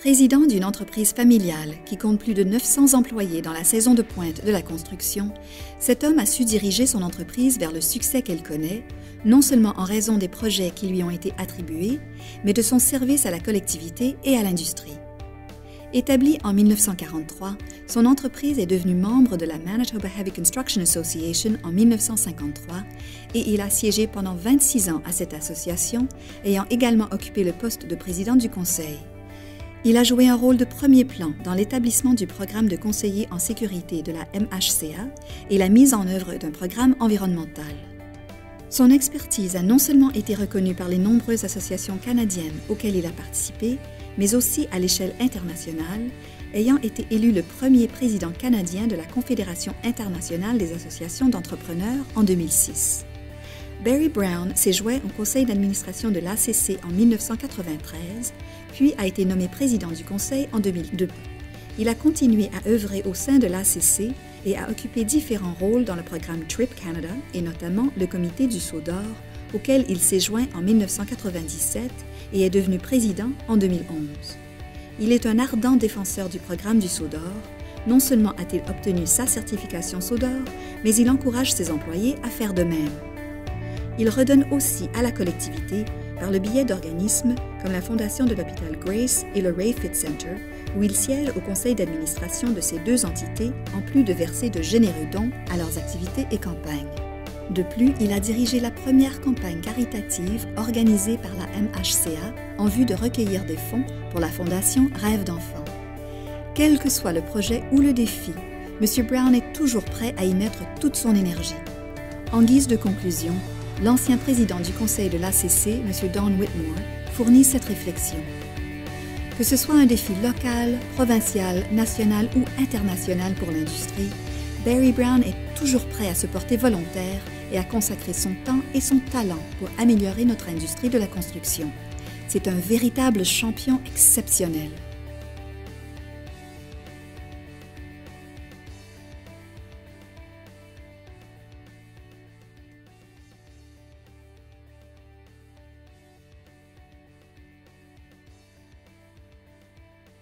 Président d'une entreprise familiale qui compte plus de 900 employés dans la saison de pointe de la construction, cet homme a su diriger son entreprise vers le succès qu'elle connaît, non seulement en raison des projets qui lui ont été attribués, mais de son service à la collectivité et à l'industrie. Établie en 1943, son entreprise est devenue membre de la Manitoba Heavy Construction Association en 1953 et il a siégé pendant 26 ans à cette association, ayant également occupé le poste de président du conseil. Il a joué un rôle de premier plan dans l'établissement du programme de conseiller en sécurité de la MHCA et la mise en œuvre d'un programme environnemental. Son expertise a non seulement été reconnue par les nombreuses associations canadiennes auxquelles il a participé, mais aussi à l'échelle internationale, ayant été élu le premier président canadien de la Confédération internationale des associations d'entrepreneurs en 2006. Barry Brown s'est joint au conseil d'administration de l'ACC en 1993, puis a été nommé président du conseil en 2002. Il a continué à œuvrer au sein de l'ACC et a occupé différents rôles dans le programme TRIP Canada et notamment le comité du Sceau d'or, auquel il s'est joint en 1997 et est devenu président en 2011. Il est un ardent défenseur du programme du Sceau d'or. Non seulement a-t-il obtenu sa certification Sceau d'or, mais il encourage ses employés à faire de même. Il redonne aussi à la collectivité par le biais d'organismes comme la Fondation de l'hôpital Grace et le Ray Fit Center, où il siège au conseil d'administration de ces deux entités, en plus de verser de généreux dons à leurs activités et campagnes. De plus, il a dirigé la première campagne caritative organisée par la MHCA en vue de recueillir des fonds pour la fondation Rêve d'enfants. Quel que soit le projet ou le défi, M. Brown est toujours prêt à y mettre toute son énergie. En guise de conclusion, l'ancien président du conseil de l'ACC, M. Don Whitmore, fournit cette réflexion. Que ce soit un défi local, provincial, national ou international pour l'industrie, Barry Brown est toujours prêt à se porter volontaire et à consacrer son temps et son talent pour améliorer notre industrie de la construction. C'est un véritable champion exceptionnel.